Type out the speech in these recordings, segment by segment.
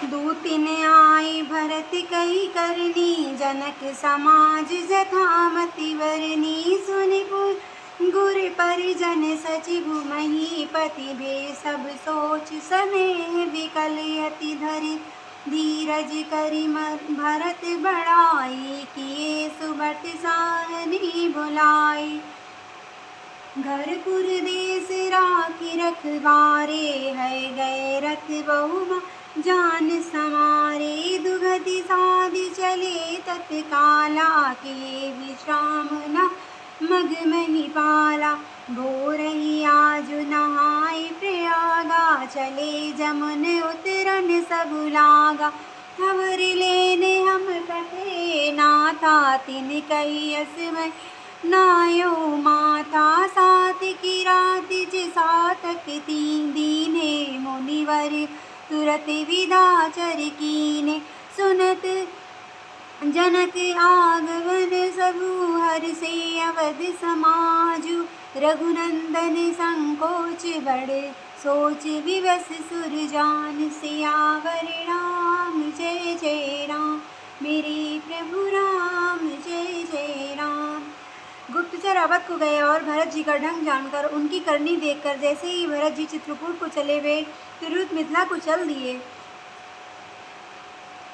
दूतिन आई भरत कही करनी, जनक समाज जथामति वरनी। सुनि गुर परिजन सचिव महीपति, बे सब सोच स्नेह विकल यति धरि। धीरज करि भरत बढ़ाई, किए सुबत साहनी बुलाई। घर पुर देश राखी रखवारे, है गए रथ बहु जान समारे। दुघति साधि चले तत्काला, किए विश्राम न मग महिपाला। भोरहि आजु नहाय प्रयागा, चले जमुन उतरन सब लागा। खबर लेने हम कहे नाथा, तिन कही असमय नायो माता। सात की रात जे सातक तीन, दीने मुनिवर तुरत विदा चर कीने। सुनत जनक आगमन सबु हर्षे, अवध समाजु रघुनंदन संकोच बड़े। सोच विवश सुरजान, सियावर राम जय जय राम। मेरे प्रभु राम जय जय राम। गुप्तचर अवध को गए और भरत जी का ढंग जानकर, उनकी करनी देखकर, जैसे ही भरत जी चित्रकूट को चले, वे तुरंत मिथिला को चल दिए।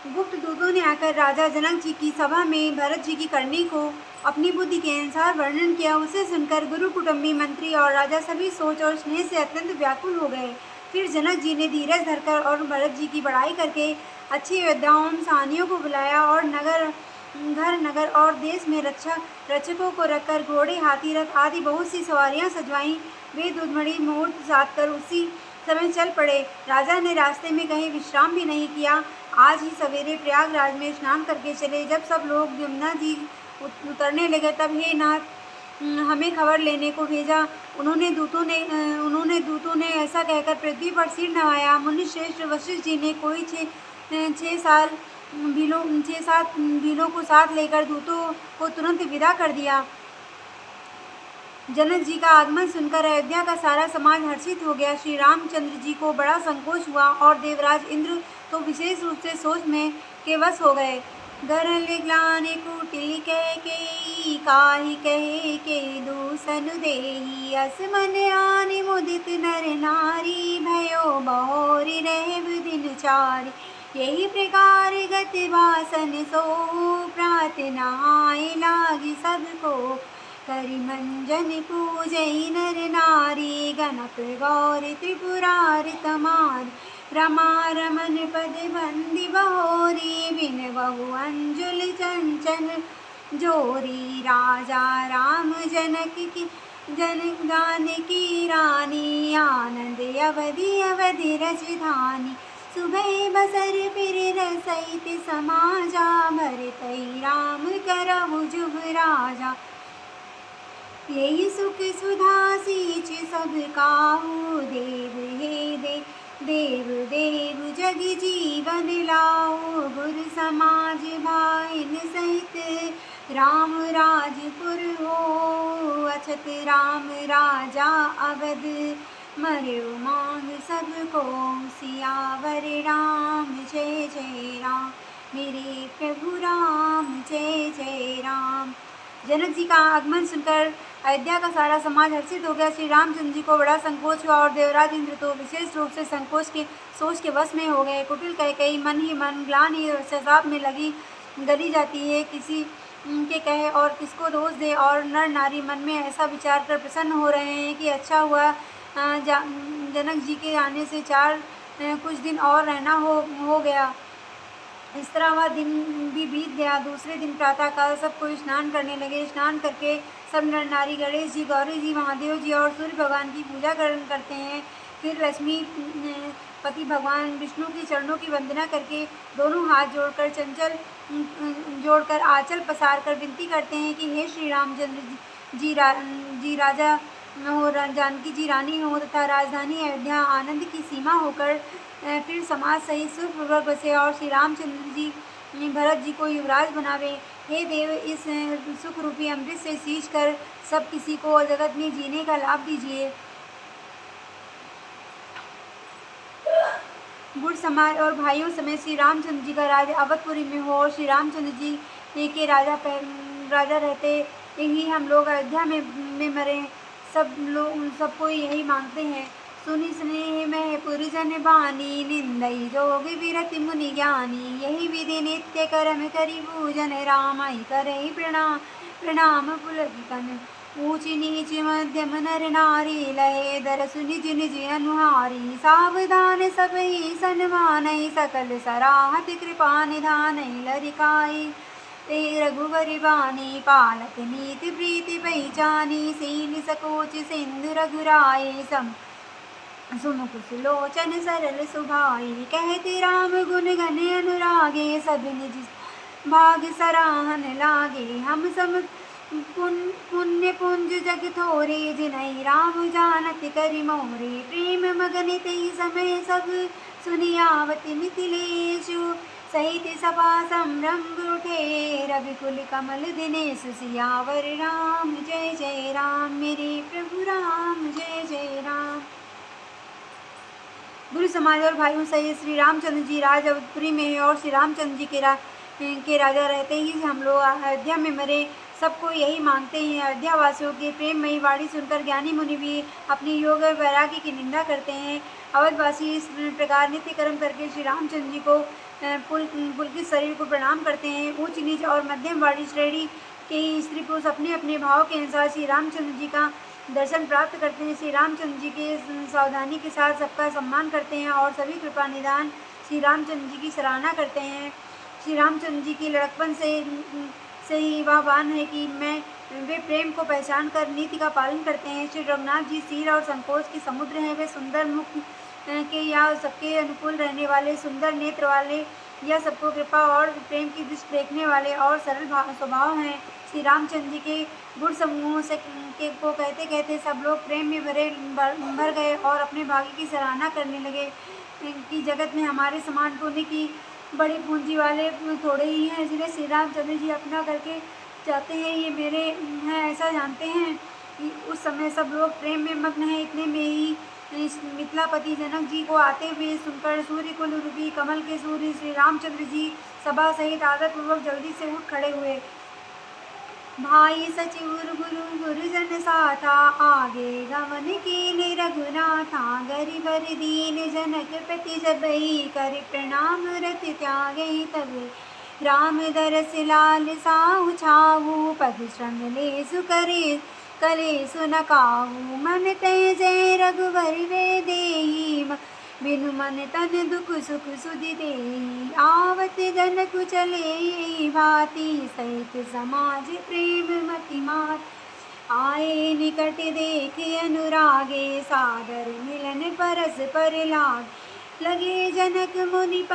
गुप्त दूतों ने आकर राजा जनक जी की सभा में भरत जी की करनी को अपनी बुद्धि के अनुसार वर्णन किया। उसे सुनकर गुरु कुटुंबी मंत्री और राजा सभी सोच और स्नेह से अत्यंत व्याकुल हो गए। फिर जनक जी ने धीरज धरकर और भरत जी की बड़ाई करके अच्छे योद्धाओं सैनिकों को बुलाया और घर नगर और देश में रक्षकों को रखकर घोड़े, हाथी, रथ आदि बहुत सी सवारियां सजवाईं। वे दुधमढ़ी मुहूर्त साध कर उसी समय चल पड़े। राजा ने रास्ते में कहीं विश्राम भी नहीं किया। आज ही सवेरे प्रयागराज में स्नान करके चले। जब सब लोग यमुना जी उतरने लगे, तब हे नाथ, हमें खबर लेने को भेजा। उन्होंने दूतों ने ऐसा कहकर पृथ्वी पर सिर नवाया। मुनिश्रेष्ठ वशिष्ठ जी ने कोई 6-7 भीलों को साथ लेकर दूतों को तुरंत विदा कर दिया। जनक जी का आगमन सुनकर अयोध्या का सारा समाज हर्षित हो गया। श्री रामचंद्र जी को बड़ा संकोच हुआ और देवराज इंद्र तो विशेष रूप से सोच में के वश हो गए। गरल ग्लानि कुटिल कैकेयी, काहि कहे के दूसन देही। असमन आनि मुदित नर नारी, भयो बहोरि रहब दिन चारि। यही प्रकार गति वासन सो, प्रार्थना आए लागी सबको। करि मंजन पूजई नर नारी, गणप गौर त्रिपुरारि तमारि। रमा रमन पद बंदी बहोरी, बिन बहु अंजुल चंचल जोरी। राजा राम जानकी रानी, आनंद अवधि रजधानी। सुबह बसर फिर रसैत समाजा, भरतई राम करहु जुग राजा। यही सुख सुधा सींच सब काहू, देव हे देव जग जीवन लाओ। गुर समाज भाइन सहित, राम राजपुर हो। अछत राम राजा अवध, मरु मांग सबको। सियावर राम जय जय राम। मेरे प्रभु राम जय जय राम। जनक जी का आगमन सुनकर अयोध्या का सारा समाज हर्षित हो गया। श्री रामचंद्र जी को बड़ा संकोच हुआ और देवराज इंद्र तो विशेष रूप से सोच के वश में हो गए। कुटिल कैकेयी मन ही मन ग्लानि और सताप में गली जाती है, किसी के कहे और किसको दोष दे। और नर नारी मन में ऐसा विचार कर प्रसन्न हो रहे हैं कि अच्छा हुआ जनक जी के आने से कुछ दिन और रहना हो गया। इस तरह वह दिन भी बीत गया। दूसरे दिन प्रातःकाल सब कोई स्नान करने लगे। स्नान करके सब नर नारी गणेश जी, गौरी जी, महादेव जी और सूर्य भगवान की पूजा करते हैं। फिर लक्ष्मी पति भगवान विष्णु की चरणों की वंदना करके दोनों हाथ जोड़कर आंचल पसार कर विनती करते हैं कि हे श्री रामचंद्र जी राजा हो, जानकी जी रानी हो तथा राजधानी अयोध्या आनंद की सीमा होकर फिर समाज सहित सुखपूर्वक बसे और श्री रामचंद्र जी भरत जी को युवराज बनावे। हे देव, इस सुख रूपी अमृत से सींच कर सब किसी को जगत में जीने का लाभ दीजिए। गुड़ समाज और भाइयों समेत श्री रामचंद्र जी का राज्य अवधपुरी में हो और श्री रामचंद्र जी के राजा रहते ही हम लोग अयोध्या में मरे। सब लोग सबको यही मांगते हैं। सुनि स्नेह में पुरजन बानी, निंदई जोग विरति मुनि ज्ञानी। यही विधि नित्य करम करि पूजन, रामई करहि प्रणाम प्रणाम पुलकितन। ऊंच नीच मध्यम नर नारी, लहे दरसु निज निज अनुहारी। सावधान सबहि सन्मानई, सकल सराहत कृपा निधानई। लरिकाई ते रघुवर बानी, पालत नीति प्रीति पहचानी। सीन सकोच सिंधु रघुराई, सम सुमुख सुलोचन सरल सुभाई। कहते राम गुण गण अनुरागे, सब निज भाग सराहन लागे। हम सब पुण्य पुंज जग थोरे, जिनहि राम जानत करि मोरे। प्रेम मगन तेहि समय सब, सुनियावति मिथिलेशु। सहित सभा संरंभ उठे, रविकुल कमल दिनेश। सियावर राम जय जय राम, मेरे प्रभु राम जय जय राम। गुरु समाज और भाइयों सहित श्री रामचंद्र जी राज अवधपुरी में है और श्री रामचंद्र जी के राजा रहते ही हम लोग अयोध्या में मरे। सबको यही मांगते हैं। अयोध्या वासियों की प्रेममयी वाणी सुनकर ज्ञानी मुनि भी अपनी योग और वैराग्य की निंदा करते हैं। अवधवासी इस प्रकार नित्य कर्म करके श्री रामचंद्र जी को पुलकित शरीर को प्रणाम करते हैं। ऊंच नीच और मध्यम वाणी श्रेणी के स्त्री पुरुष अपने अपने भाव के अनुसार श्री रामचंद्र जी का दर्शन प्राप्त करते हैं। श्री रामचंद्र जी के सावधानी के साथ सबका सम्मान करते हैं और सभी कृपा निदान श्री रामचंद्र जी की सराहना करते हैं। श्री रामचंद्र जी की लड़कपन से ही वह वान है कि वे प्रेम को पहचान कर नीति का पालन करते हैं। श्री रघुनाथ जी शील और संकोच के समुद्र हैं। वे सुंदर मुख के या सबके अनुकूल रहने वाले, सुंदर नेत्र वाले या सबको कृपा और प्रेम की दृष्टि देखने वाले और सरल स्वभाव हैं। श्री रामचंद्र जी के गुण समूह को कहते कहते सब लोग प्रेम में भर गए और अपने भाग्य की सराहना करने लगे कि जगत में हमारे समान पुण्य की बड़ी पूंजी वाले थोड़े ही हैं, जिन्हें श्री रामचंद्र जी अपना करके चाहते हैं। ये मेरे हैं ऐसा जानते हैं कि उस समय सब लोग प्रेम में मग्न हैं। इतने में ही मिथिलापति जनक जी को आते हुए सुनकर सूर्य कुल रूपी कमल के सूर्य श्री रामचंद्र जी सभा सहित आदर पूर्वक जल्दी से उठ खड़े हुए। भाई सचिव गुरुजन साथा, आगे गमन कीन रघुनाथा। गरीबर दीन जनक प्रति जबई, कर प्रणाम रत त्यागई तब। राम दरस लाल साहु छाऊ, पद श्रम ले सुकरे करे सुनकाहू। मन तय जय रघुवर वे देही, बिनु मन तन दुख सुख सुधि देही। आवत जनक चले भांति, सहित समाज प्रेम मति मात। आए निकट देख अनुरागे, सादर मिलन परस पर लाग। लगे जनक मुनि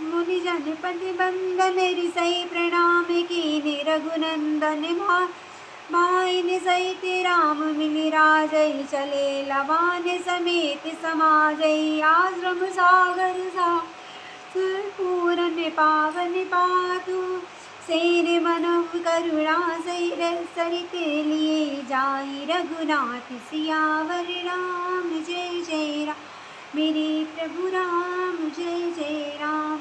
मुनि जन पद बंदन, रिसई प्रणाम कीने रघुनंदन। भाइन सहित राम मिलि राजई, चले लवान समेत समाजई। आश्रम सागर सा पूरन पावन पातु, सेन मनोह करुणा सरित लिए जाई। रघुनाथ सियावर राम जय जय राम, मेरे प्रभु राम जय जय राम।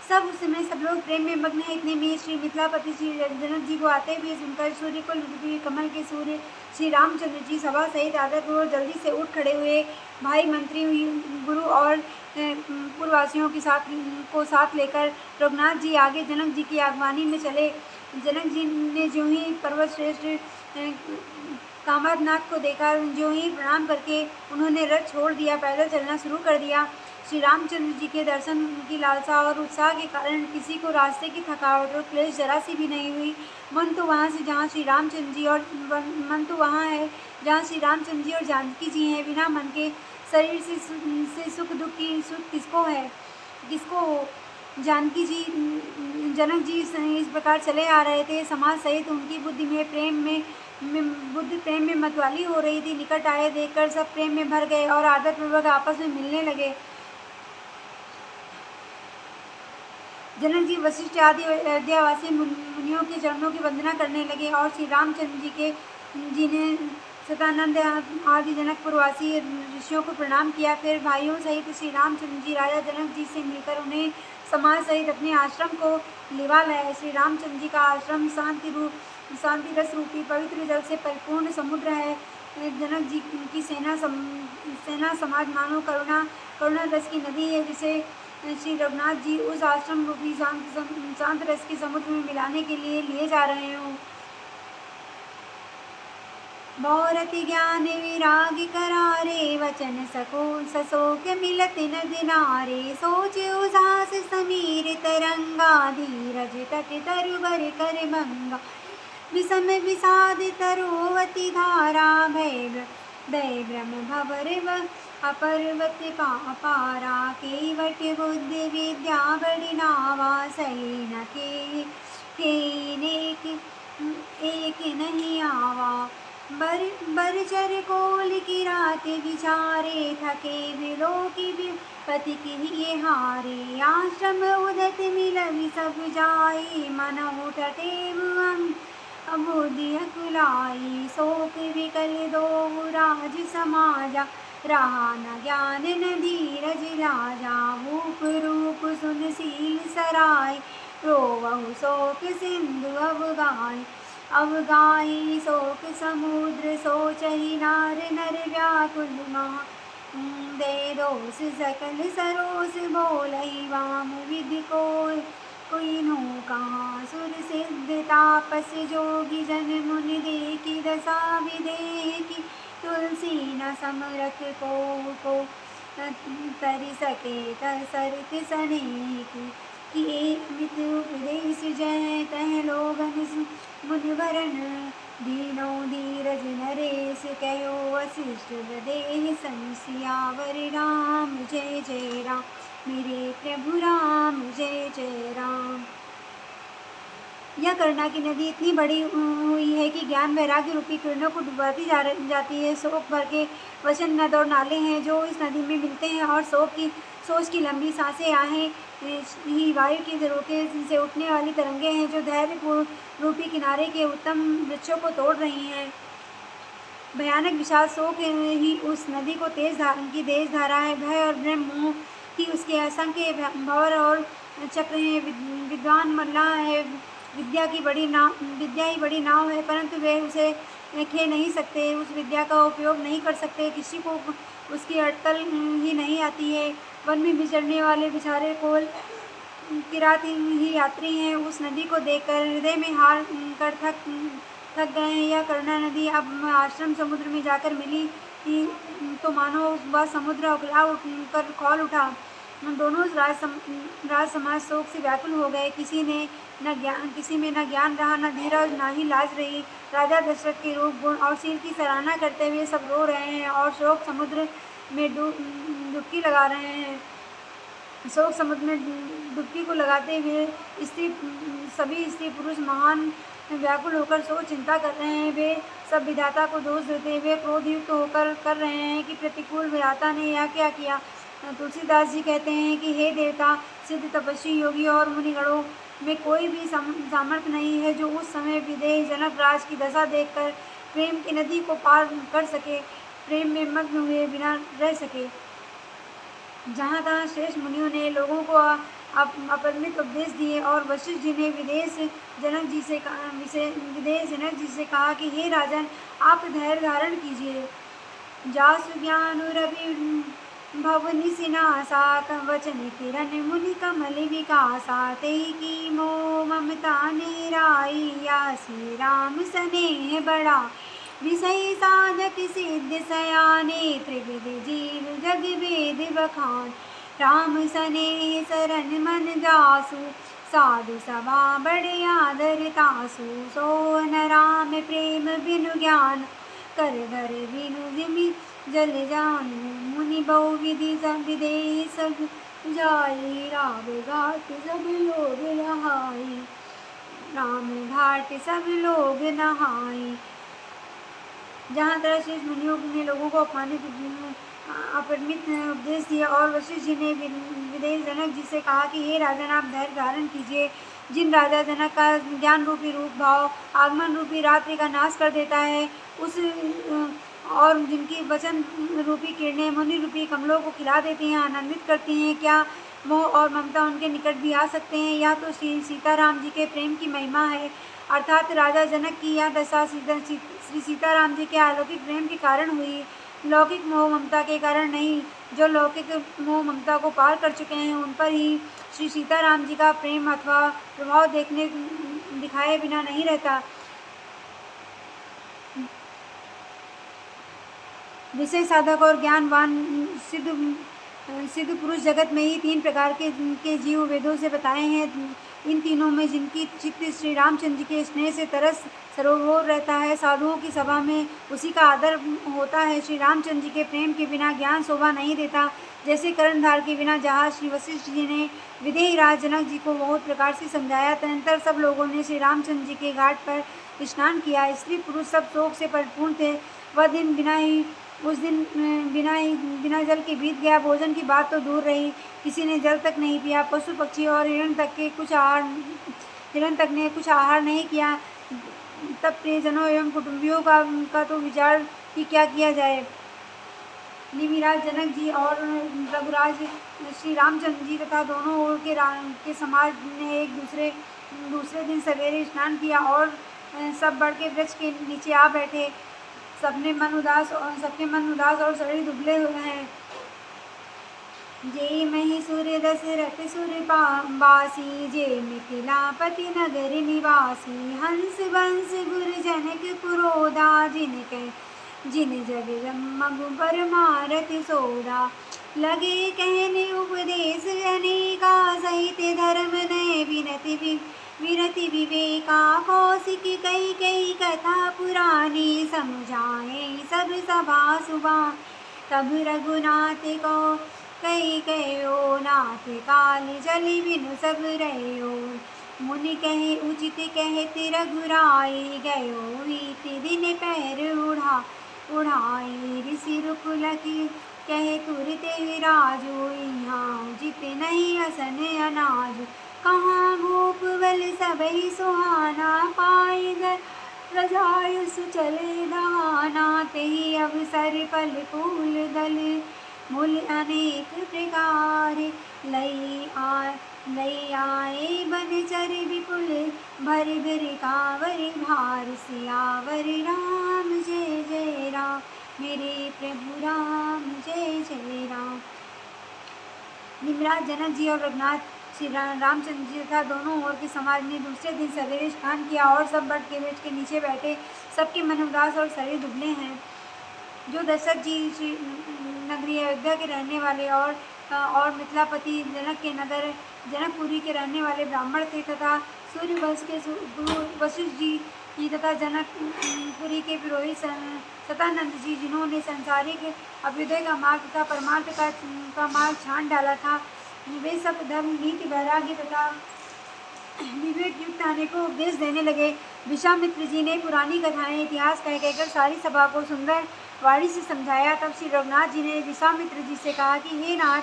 सब उस समय सब लोग प्रेम में मग्न है। इतने में श्री मिथिलापति श्री जनक जी को आते हुए सुनकर सूर्य को रूपी कमल के सूर्य श्री रामचंद्र जी सभा सहित आदरपूर्वक जल्दी से उठ खड़े हुए। भाई मंत्री गुरु और पूर्ववासियों के साथ लेकर रघुनाथ जी आगे जनक जी की आगवानी में चले। जनक जी ने जो ही पर्वत श्रेष्ठ कामदनाथ को देखा, जो ही प्रणाम करके उन्होंने रथ छोड़ दिया, पैदल चलना शुरू कर दिया। श्री रामचंद्र जी के दर्शन की लालसा और उत्साह के कारण किसी को रास्ते की थकावट और क्लेश जरा सी भी नहीं हुई। मन तो वहाँ है जहाँ श्री रामचंद्र जी और जानकी जी हैं। बिना मन के शरीर से सुख दुख की सुख किसको है, किसको हो। जानकी जी जनक जी इस प्रकार चले आ रहे थे। समाज सहित उनकी बुद्धि में प्रेम में मतवाली हो रही थी। निकट आए देखकर सब प्रेम में भर गए और आदरपूर्वक आपस में मिलने लगे। जनक जी वशिष्ठ आदि अयोध्यावासी मुनियों के चरणों की वंदना करने लगे और श्री रामचंद्र जी ने सतानंद आदि जनकपुरवासी ऋषियों को प्रणाम किया। फिर भाइयों सहित श्री रामचंद्र जी राजा जनक जी से मिलकर उन्हें समाज सहित अपने आश्रम को लिवा लाए। श्री रामचंद्र जी का आश्रम शांति रस रूपी पवित्र जल से परिपूर्ण समुद्र है। जनक जी की सेना समाज मानो करुणा रस की नदी है, जिसे श्री रघुनाथ जी उस आश्रम रूपी शांत रस के समुद्र में मिलाने के लिए लिए जा रहे हों। बहुरति ज्ञान विराग करारे, वचन सशोक मिलत न दिनारे। सोच उजास समीर तरंगा, धीरज तट तरुबर कर भंगा। विषम विषाद तरोवती धारा, भय भ्रम भवर अपर्वत पारा। केवट बुद्धि विद्या बड़ी नावा, सही न के एक नहीं आवा। बरचर कोल की रात विचारे, थके विलोकी पति की ये हारे। आश्रम उदत मिलवि सब जाई, मन उठटे अबुद्धि अकुलाई। शोक विकल दो राज समाजा, रहा न ज्ञान न धीरज राजा। भूप रूप सुनशील सराय, रोवहु शोक सिंधु अवगाही। शोक समुद्र सोचहि नार नर व्याकुल महा। दे दोष सकल सरोस बोलहि, वाम विधि कोई नो कहाँ। सुर सिद्ध तापस जोगी जन मुनि, देखी दशा विदेही। तुलसी न समरथ को तरि सके सरत सनेकी। किए अमित उपदेश जय, तह लोगन मुनिवरन। दीनो धीरज नरेश, कहो वशिष्ठ देह सन। सियावर राम जय जय राम, मेरे प्रभु राम जय जय राम। यह करुणा की नदी इतनी बड़ी हुई है कि ज्ञान वैराग्य रूपी किरणों को डुबाती जाती है। शोक भर के वचन नद और नाले हैं जो इस नदी में मिलते हैं, और सोच की लंबी सांसें आहें ही वायु के झरोखे से उठने वाली तरंगे हैं जो धैर्य रूपी किनारे के उत्तम वृक्षों को तोड़ रही हैं। भयानक विशाल शोक ही उस नदी को तेज धारा है। भय और भ्रम मोह ही उसके असंख्य भंवर और चक्र हैं। विद्वान मल्लाह है, विद्या ही बड़ी नाव है, परंतु वे उसे खे नहीं सकते, उस विद्या का उपयोग नहीं कर सकते। किसी को उसकी अटकल ही नहीं आती है। वन में विचरने वाले बेचारे कोल किरात ही यात्री हैं। उस नदी को देखकर हृदय में हार कर थक गए हैं। यह करुणा नदी अब आश्रम समुद्र में जाकर मिली तो मानो वह समुद्र उखला कर खौल उठा। दोनों राज समाज शोक से व्याकुल हो गए। किसी में न ज्ञान रहा, न धीरज, न ही लाज रही। राजा दशरथ के रूप, गुण और शील की सराहना करते हुए सब रो रहे हैं और शोक समुद्र में डुबकी लगा रहे हैं। शोक समुद्र में डुबकी को लगाते हुए सभी स्त्री पुरुष महान व्याकुल होकर शोक चिंता कर रहे हैं। वे सब विधाता को दोष देते हुए क्रोधयुक्त होकर कर रहे हैं कि प्रतिकूल विधाता ने यह क्या किया। तुलसीदास जी कहते हैं कि हे देवता, सिद्ध तपस्वी योगी और मुनिगणों में कोई भी सामर्थ्य नहीं है जो उस समय विदेह जनक राज की दशा देखकर प्रेम की नदी को पार कर सके, प्रेम में मग्न हुए बिना रह सके। जहाँ तहाँ श्रेष्ठ मुनियों ने लोगों को अपरिमित उपदेश दिए और वशिष्ठ जी ने विदेश जनक जी से कहा कि हे राजन, आप धैर्य धारण कीजिए। जासु ज्ञान रवि भवनि सिनासा, वचन किरण मुनि कमल विकासा। तेई की मोह ममता नेराई, या श्री राम स्नेह बड़ा। विषय साधक सिद्ध सयाने, त्रिविध जीव जग वेद बखान। राम स्नेह शरण मन जासु, साधु सभा बड़े आदर तासु। सोन राम प्रेम बिनु ज्ञान, कर घर बिनु जिमि जल जानु। मुनि बहु विधि सब विदेह सब जाई, राम घाट सब लोग नहाई। राम घाट सब लोग नहाई। जहाँ तरह शेष मुनियों ने लोगों को अपमानित अपरिमित उपदेश दिए। और वशिष्ठ जी ने विदेह जनक जी से कहा कि हे राजन, आप धैर्य धारण कीजिए। जिन राजा जनक का ज्ञान रूपी रूप भाव आगमन रूपी रात्रि का नाश कर देता है, उस और जिनकी वचन रूपी किरणें मुनि रूपी कमलों को खिला देती हैं, आनंदित करती हैं, क्या मोह और ममता उनके निकट भी आ सकते हैं? यह तो श्री सीताराम जी के प्रेम की महिमा है। अर्थात राजा जनक की यह दशा श्री सीताराम जी के अलौकिक प्रेम के कारण हुई, लौकिक मोह ममता के कारण नहीं। जो लौकिक मोह ममता को पार कर चुके हैं, उन पर ही श्री सीताराम जी का प्रेम अथवा प्रभाव दिखाए बिना नहीं रहता। विषय साधक और ज्ञानवान सिद्ध पुरुष जगत में ही 3 प्रकार के जीव वेदों से बताए हैं। इन तीनों में जिनकी चित्त श्री रामचंद्र जी के स्नेह से तरस सरोवर रहता है, साधुओं की सभा में उसी का आदर होता है। श्री रामचंद्र जी के प्रेम के बिना ज्ञान शोभा नहीं देता। जैसे कर्णधार के बिना जहाज, श्री वशिष्ठ जी ने विदेही राज जनक जी को बहुत प्रकार से समझाया। तदनंतर सब लोगों ने श्री रामचंद्र जी के घाट पर स्नान किया। स्त्री पुरुष सब शोक से परिपूर्ण थे। वह दिन उस दिन बिना जल के बीत गया। भोजन की बात तो दूर रही, किसी ने जल तक नहीं पिया। पशु पक्षी और हिरण तक ने कुछ आहार नहीं किया। तब प्रियजनों एवं कुटुंबियों का तो विचार कि क्या किया जाए। निमिराज जनक जी और रघुराज श्री रामचंद्र जी तथा दोनों ओर के समाज ने एक दूसरे दिन सवेरे स्नान किया और सब बढ़ के वृक्ष के नीचे आ बैठे। सबके मन उदास और शरीर दुबले हुए हैं। जय मही सूर्य दशरथ सुरबासी, जय मिथिलापति नगर निवासी। हंस वंश गुर जनक पुरोधा, जिन जग मगु परमारथ सोधा। लगे कहने उपदेश अनेका, सहित धर्म नय विरति विवेका। कौशिकी कई कथा पुरानी, समझाए सब सभा सुबा। तब रघुनाथ को कहो नाथ, काल जल बिनु सब रहो। मुनि कहे उचित कहत रघुराई, गयो वीति दिन पैर उड़ाई। ऋषि रुकुलकी कहे तुरते विराजो, यहाँ जित नहीं असन अनाज। कहाँ भूप बल सबहि सुहाना, पाई रजायुस चले दहाना। तेहि अवसर फल फूल दल, मूल अनेक प्रकार। लई आए बनचर विपुल, भरि भरि कांवर भार। सियावर राम जय जय राम, मेरे प्रभु राम जय जय राम। निमिराज जनक जी और रघुनाथ श्री रामचंद्र जी तथा दोनों ओर के समाज ने दूसरे दिन सवेरे स्नान किया और सब बट के वृक्ष के नीचे बैठे। सबके मन उदास और शरीर दुबले हैं। जो दशरथ जी श्री नगरी अयोध्या के रहने वाले और मिथिलापति जनक के नगर जनकपुरी के रहने वाले ब्राह्मण थे, तथा सूर्यवंश के गुरु वशिष्ठ जी तथा जनकपुरी के पुरोहित सतानंद जी, जिन्होंने सांसारिक अभ्युदय का मार्ग तथा परमार्थ का मार्ग छान डाला था, वे सब धर्म नीति वैराग्य तथा विवेक युक्त आने को उपदेश देने लगे। विश्वामित्र जी ने पुरानी कथाएं इतिहास कहकर सारी सभा को सुंदर वाणी से समझाया। तब श्री रघुनाथ जी ने विश्वामित्र जी से कहा कि हे नाथ,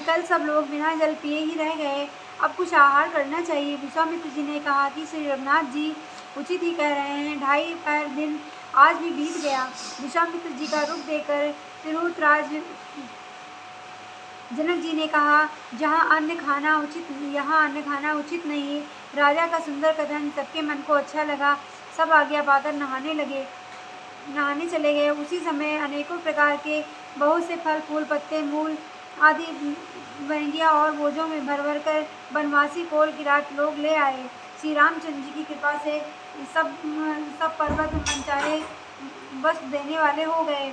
कल सब लोग बिना जल पिए ही रह गए, अब कुछ आहार करना चाहिए। विश्वामित्र जी ने कहा कि श्री रघुनाथ जी उचित ही कह रहे हैं, 2.5 दिन आज भी बीत गया। विश्वामित्र जी का रुख देकर तिरहुतराज जनक जी ने कहा, यहाँ अन्न खाना उचित नहीं। राजा का सुंदर कथन सबके मन को अच्छा लगा। सब आज्ञा पाकर नहाने चले गए। उसी समय अनेकों प्रकार के बहुत से फल फूल पत्ते मूल आदि वंगिया और बोझों में भर कर बनवासी कोल किरात लोग ले आए। श्री रामचंद्र जी की कृपा से सब पर्वत मनचाहे वस्त्र देने वाले हो गए।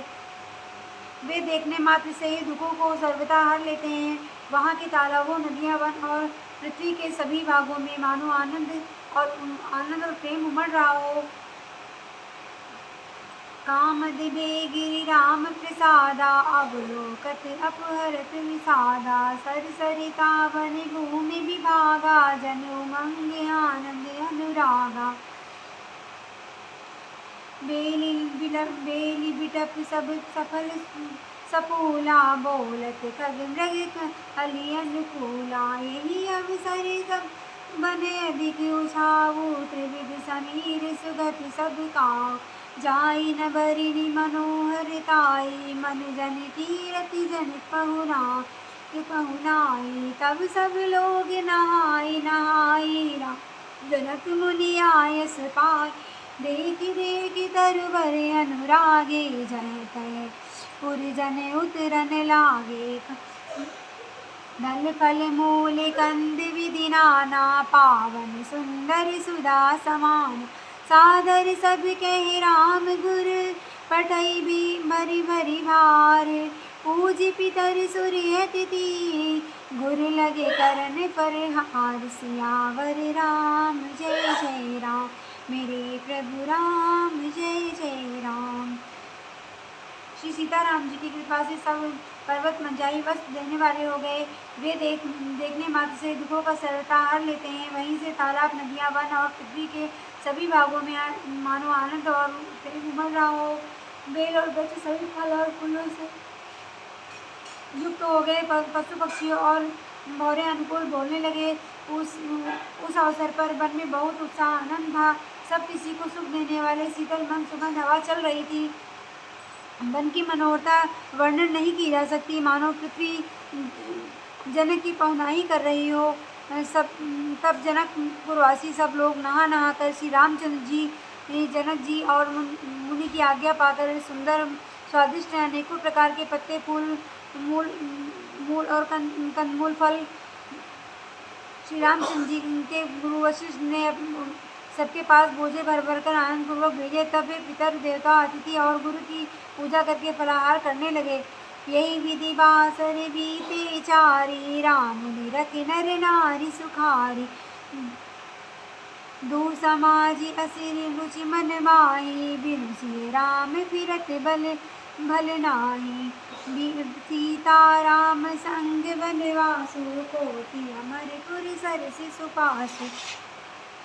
वे देखने मात्र से ही दुखों को सर्वथा हर लेते हैं। वहाँ के तालाबों, नदियाँ, वन और पृथ्वी के सभी भागों में मानो आनंद और प्रेम उमड़ रहा हो। कामदिबे गिरि राम प्रसादा, अवलोकत अपहरत विषादा। सरसरिता वन भूमि विभागा, जन उमंग आनंद अनुरागा। बेली बिटप सब सपूला बोलत खग मृग कलि अनुकूला। यही अवसर सब बने अधिक उछाऊ त्रिविध समीर सुगति सब काऊ। जाई न बरिनी मनोहरताई मन जन कीरति जनित पहुनाई। तब सब लोग नहाई नहाई जनक मुनि आयस पाय। देखि देखि तरवर अनुरागे जय तय पुरजन उतरन लागे। दल फल मूल कंद विधि नाना पावन सुंदर सुधा समान। सादर सब कह राम गुर पठई भी भरी भरी भार। पूज पितर सूर्य तिथि गुर लगे करन पर हार। सियावर राम जय जय राम मेरे प्रभु राम जय जय राम। श्री सीताराम जी की कृपा से सब पर्वत मंजाई वस्त्र देने वाले हो गए। वे देखने मात्र से दुखों का सरलता हर लेते हैं। वहीं से तालाब नदियाँ वन और पृथ्वी के सभी भागों में मानो आनंद और उमड़ रहा हो। बेल और वृक्ष सभी फल और फूलों से युक्त हो गए। पशु पक्षियों और भौरे अनुकूल बोलने लगे। उस अवसर पर वन में बहुत उत्साह आनंद था। सब किसी को सुख देने वाले शीतल मन सुगंध हवा चल रही थी। वन की मनोहरता वर्णन नहीं की जा सकती। मानो पृथ्वी जनक की पहुनाई कर रही हो। तब जनकपुरवासी सब लोग नहा नहा कर श्री रामचंद्र जी जनक जी और मुनि की आज्ञा पाकर सुंदर स्वादिष्ट अनेकों प्रकार के पत्ते फूल मूल और कंदमूल फल श्री रामचंद्र जी के गुरु वशिष्ठ ने सबके पास बोझे भर भर कर आनंद पूर्वक भेजे। तब वे पितर देवता अतिथि और गुरु की पूजा करके फलाहार करने लगे। यही विधि बासर बीते चारी राम निरख नर नारी सुखारी। दू समाज असिर रुचि मन माही बिनु सिय राम फिरत बल भल नाही। सीता राम संग वनवासु कोटि अमरपुर सरसि सुपासु।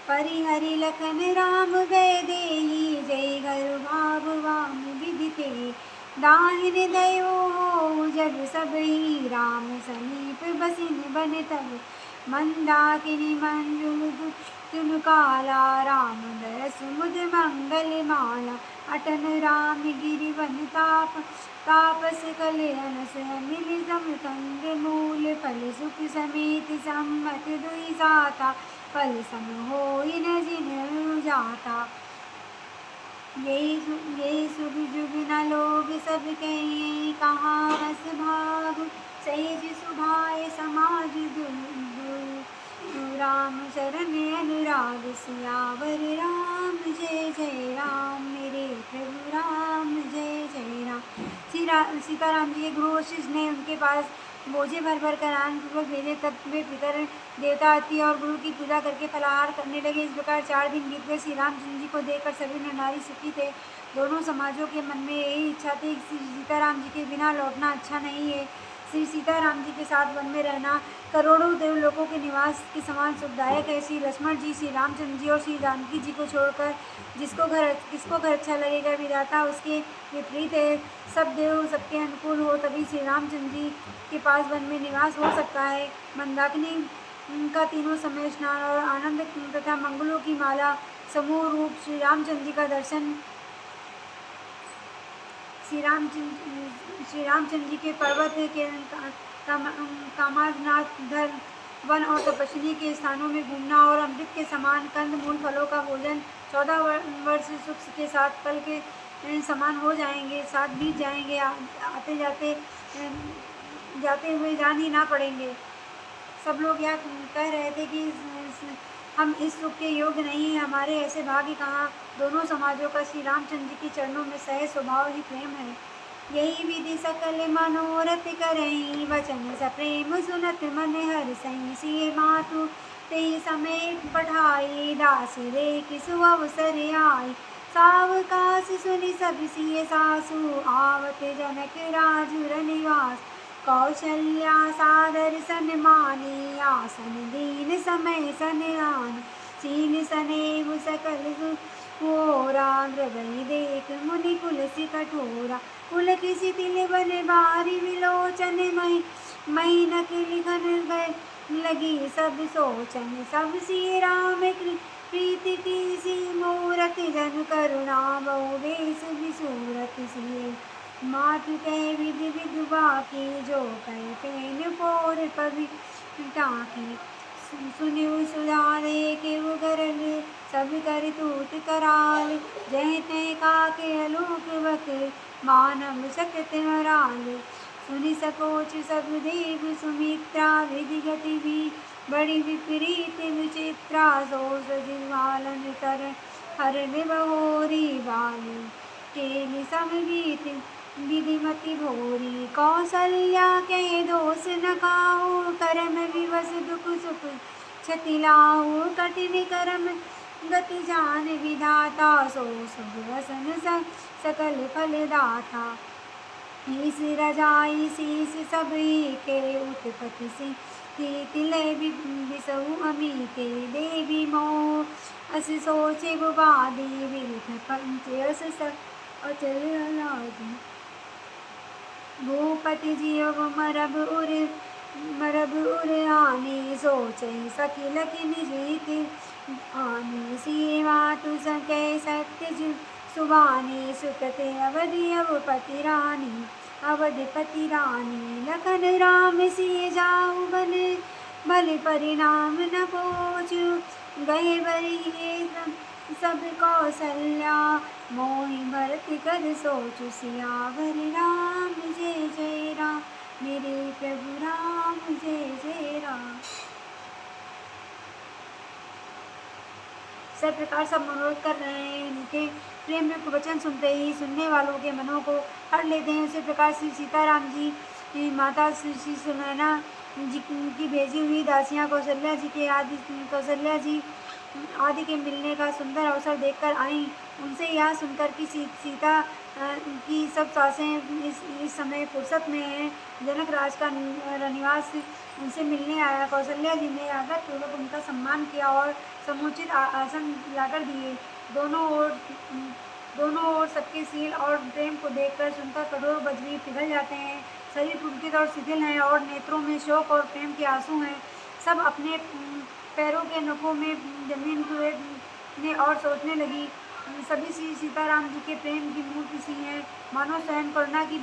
परिहरि लखन राम गए देहि जय घर भागवान विदिते। दाहिन दयो हो जब सब ही राम समीप बसिन बन तब। मंदाकिनी मंजू तुम काला राम दरस मुद मंगल माला। अटन राम गिरि वन तापस कल्याण से मिल जम कंद मूल फल सुख समेत सम्मत दुई जाता। फल सम होई न जिन जाता। यही शुभ जुग न लोग सब कहीं कहाँ रस भाग। सहज सुभाए समाज राम शरण अनुराग। सियावर राम जय जय राम मेरे प्रभु राम जय जय राम। सीताराम जी के गुरु वशिष्ठ ने उनके पास बोझे भर भर कर आनंद पूर्वक भेजे। तब वे पितर देवता अतिथि और गुरु की पूजा करके फलाहार करने लगे। इस प्रकार 4 दिन बीत गए। श्री रामचंद्र जी को देखकर सभी नर नारी सुखी थे। दोनों समाजों के मन में यही इच्छा थी कि श्री सीताराम जी के बिना लौटना अच्छा नहीं है। श्री सीताराम जी के साथ वन में रहना करोड़ों देवलोकों के निवास के समान सुखदायक है। श्री लक्ष्मण जी, श्री रामचंद्र जी और श्री जानकी जी को छोड़कर किसको घर अच्छा लगेगा। विधाता उसके विपरीत है। सब देव सबके अनुकूल हो तभी श्री रामचंद्र जी के पास वन में निवास हो सकता है। मंदाकिनी का तीनों समय स्नान और आनंद तथा मंगलों की माला समूह रूप श्री रामचंद्र जी का दर्शन श्री रामचंद्र जी के पर्वत के कामारनाथ धर वन और तपस्विनी के स्थानों में घूमना और अमृत के समान कंद मूल फलों का भोजन 14 वर्ष सुख के साथ कल के समान हो जाएंगे। साथ बीत जाएंगे। आते जाते हुए जान ही ना पड़ेंगे। सब लोग यह कह रहे थे कि हम इस सुख के योग्य नहीं हैं। हमारे ऐसे भाग्य कहाँ। दोनों समाजों का श्री रामचंद्र जी के चरणों में सहज स्वभाव ही प्रेम है। यही विधि सकल मनोरथ करई वचन सप्रेम सुनत मन हर सही। सिय मातु ते समय पठाई दास रे किसु अवसर आई। सावकाश सुनि सब सिय सासु आवत जनक राजुर निवास। कौशल्या सादर सन्मानी आसन दीन समय सन आन। सीन सनेव सकल कोरा द्रवई देख मुनि कुलसी कठोरा, पुलक शिथिल बन बारी विलोचन मही नक लिखन गए लगी सब सोचन, सब सिय राम प्रीति की सी मूरत, जन करुणा बहु बेस विसूरत सिए, मातु कह विधि विधवा की जो कह फेन पोर पवि टाकी, सुनिउ सुधा के उगरल सब कर तूत कराल, जह तह काके अलोक बक मानव सकत मराल, सुनि सकोच सब देव सुमित्रा, विधि गति भी बड़ी विपरीत विचित्रा, सो सजिवालन कर हरण बहोरी बाली, केलि समगीत विधिमति भोरी, कौसल्या के दोष न काहू, करम विवश दुख सुख क्षति लाहू, कठिन करम गति जान विधाता, सो सब वसन सकल फल दाता, ईस रजाई शीस सबई के उत्पत्ति सी, तिलय बिसहु अमी के देवी मोह, अस सोचे बुबादी विरथ पंच अस अचल अलादी, भूपति जियव मरब उर आनी, सोचे सखिल किन जीत आनी, सीमा तु सके सत्य सुबानी, सुतते अवधि अवपति रानी, अवधिपति रानी, लखन राम सिय जाऊ बल परिणाम न पोचू, गए बरिए सब कौसल्या, मोहि भरत कर सोचु, सियावर राम जय जय राम, मेरे प्रभु राम जय जय राम। सब प्रकार सब मनोरथ कर रहे हैं, उनके प्रेम में वचन सुनते ही सुनने वालों के मनों को हर लेते हैं। उसी प्रकार श्री सीताराम जी माता श्री सुनैना जी की भेजी हुई दासियां कौशल्या जी आदि के मिलने का सुंदर अवसर देखकर आईं। उनसे यह सुनकर कि सीता की सब सासें इस समय फुर्सत में हैं, जनक राज का निवास उनसे मिलने आया। कौशल्या जी ने आदर पूर्वक उनका सम्मान किया और समुचित आसन लाकर दिए। दोनों ओर सबके सील और प्रेम को देखकर सुनकर कठोर बजरी पिघल जाते हैं। शरीर पुलकित और शिथिल है और नेत्रों में शोक और प्रेम के आंसू हैं। सब अपने पैरों के नखों में जमीन ने और सोचने लगी। सभी श्री सीताराम जी के प्रेम की मूर्ति सी हैं, मानो स्वयं करुणा ही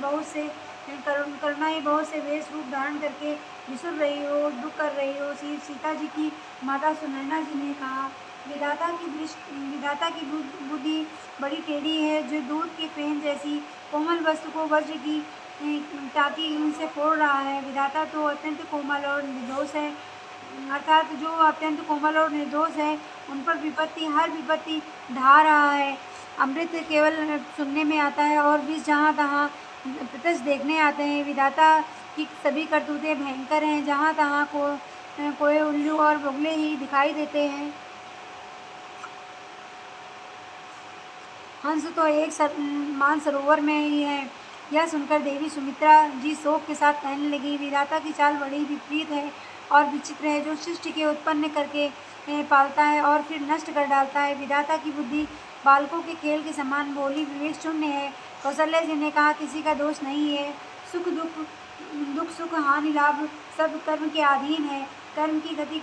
बहुत से वेश रूप धारण करके विसुर रही हो, दुख कर रही हो। श्री सीता जी की माता सुनैना जी ने कहा, विधाता की बुद्धि बड़ी टेढ़ी है, जो दूध के फेन जैसी कोमल वस्तु को वज्र की टाकी उनसे फोड़ रहा है। विधाता तो अत्यंत कोमल और निर्दोष है, अर्थात जो अत्यंत कोमल और निर्दोष है, उन पर हर विपत्ति ढा रहा है। अमृत केवल सुनने में आता है और विष जहाँ तहाँ प्रत्यक्ष देखने आते हैं। विधाता की सभी करतूतें भयंकर हैं, जहाँ तहाँ कोए उल्लू और बगुले ही दिखाई देते हैं। हंस तो एक मानसरोवर में ही है। यह सुनकर देवी सुमित्रा जी शोक के साथ कहने लगी, विधाता की चाल बड़ी विपरीत है और विचित्र है, जो सृष्टि के उत्पन्न करके पालता है और फिर नष्ट कर डालता है। विधाता की बुद्धि बालकों के खेल के समान भोली विवेक शून्य है। कौशल्या जी ने कहा, किसी का दोष नहीं है। दुख सुख हानि लाभ सब कर्म के अधीन है। कर्म की गति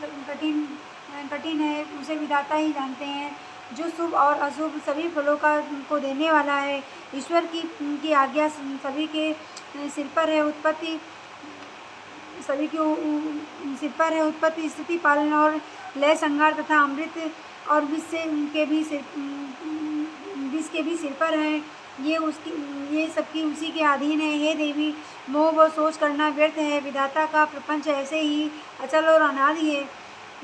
कठिन है, उसे विधाता ही जानते हैं। जो शुभ और अशुभ सभी फलों को देने वाला है। ईश्वर की आज्ञा सभी के सिर पर है। उत्पत्ति स्थिति पालन और लय संहार तथा अमृत और विष के भी सिर पर है। ये सबकी उसी के अधीन है। हे देवी, मोह व सोच करना व्यर्थ है। विधाता का प्रपंच ऐसे ही अचल और अनादि है।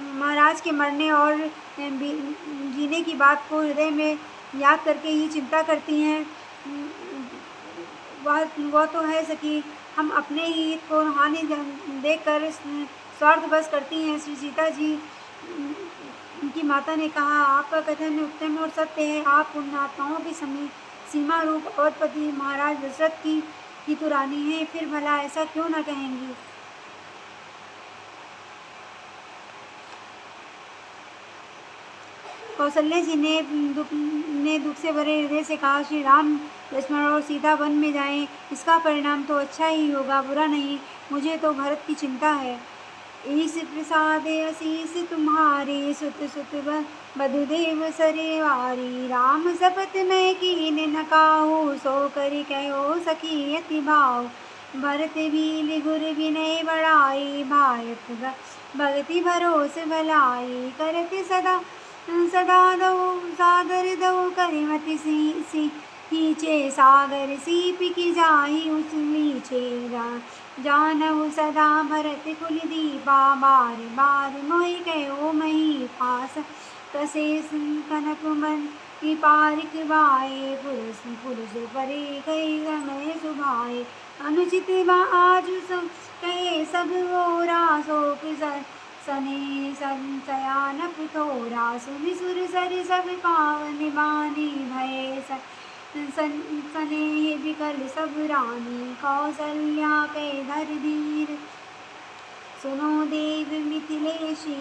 महाराज के मरने और जीने की बात को हृदय में याद करके ही चिंता करती हैं। वह तो है सखी, हम अपने ही हित को हानि देखकर स्वार्थ बस करती हैं। श्री सीता जी उनकी माता ने कहा, आपका कथन उत्तम और सत्य है। आप पुण्यात्माओं की सीमा रूप अवधपति महाराज दशरथ की तो रानी है, फिर भला ऐसा क्यों न कहेंगी। कौशल्या जी ने दुख से भरे हृदय से कहा, श्री राम लक्ष्मण और सीता वन में जाएं, इसका परिणाम तो अच्छा ही होगा, बुरा नहीं। मुझे तो भरत की चिंता है। ईश प्रसाद असीस तुम्हारे, सुत सुत बधुदेव सरेवारी। राम शपथ मैं कीन न काहू, सो कर कहो सखी अति भाव। भरत भील गुर विनय बड़ाई, भायत भगति भरोस भलाई। करत सदा सदा दो सादर दो, करिमति सी हीचे सागर सीप की जाही उस नीचे। जानहु सदा भरत कुल दीपा, बार बार मोहि कहो मही पास। कसे कनक मन की पारिक बाए, पुरुष पुरुष परे गई गमय सुभाए। अनुचित आज कहे सब ओरा, शोक सने संचयान पुथोरा। सुनि सुर सर सब पावन बानी, भय स्नेह विकल सब रानी। कौसल्या कै धर धीर, सुनो देव मिथिलेशी।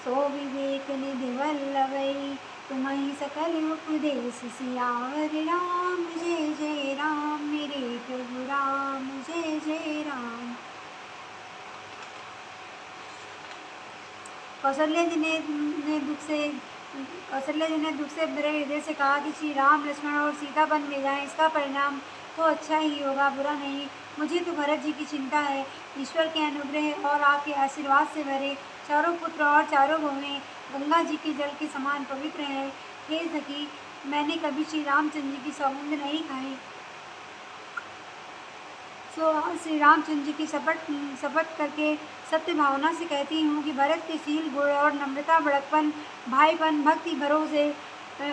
सो विवेक निधि वल्लभई, तुम्हि सकल उपदेश सियावर। राम जय जय राम, मेरे प्रभु राम जय जय राम। कौशल्या जी ने दुख से भरे हृदय से कहा कि श्री राम लक्ष्मण और सीता वन में जाएं, इसका परिणाम तो अच्छा ही होगा, बुरा नहीं। मुझे तो भरत जी की चिंता है। ईश्वर के अनुग्रह और आपके आशीर्वाद से भरे चारों पुत्र और चारों बहुएं गंगा जी के जल के समान पवित्र हैं। हे सखी, मैंने कभी श्री रामचंद्र जी की सौगंध नहीं खाई, सो श्री रामचंद्र जी की शपथ करके सत्य भावना से कहती हूँ कि भरत के शील, गुण और नम्रता, बड़कपन, भाईपन, भक्ति, भरोसे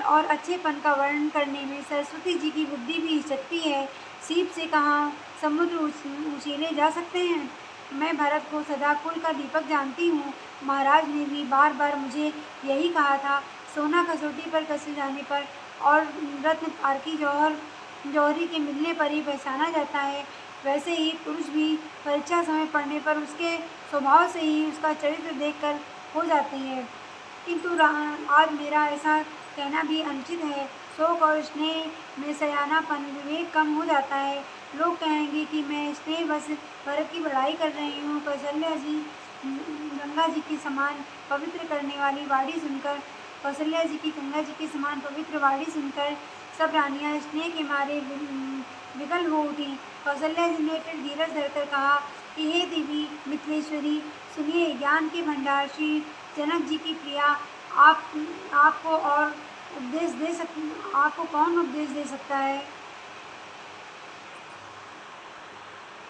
और अच्छेपन का वर्णन करने में सरस्वती जी की बुद्धि भी शक्ति है। सीप से कहाँ समुद्र उछीले जा सकते हैं। मैं भरत को सदा कुल का दीपक जानती हूँ। महाराज ने भी बार बार मुझे यही कहा था। सोना कसौटी पर कसे जाने पर और रत्न आरकी जौहरी के मिलने पर ही पहचाना जाता है, वैसे ही पुरुष भी परीक्षा समय पढ़ने पर उसके स्वभाव से ही उसका चरित्र देखकर हो जाती है। किंतु आज मेरा ऐसा कहना भी अनुचित है। शोक और स्नेह में सयानापन, विवेक कम हो जाता है। लोग कहेंगे कि मैं स्नेह बस भरत की बड़ाई कर रही हूँ। कौशल्या जी गंगा जी की समान पवित्र करने वाली वाणी सुनकर कौशल्या जी की गंगा जी के समान पवित्र वाणी सुनकर सब रानियाँ स्नेह के मारे विकल हो उठी। कौशल्या जी ने फिर धीरज धरकर कहा कि हे देवी मिथिलेश्वरी, सुनिए, ज्ञान के भंडार श्री जनक जी की प्रिया, आपको कौन उपदेश दे सकता है।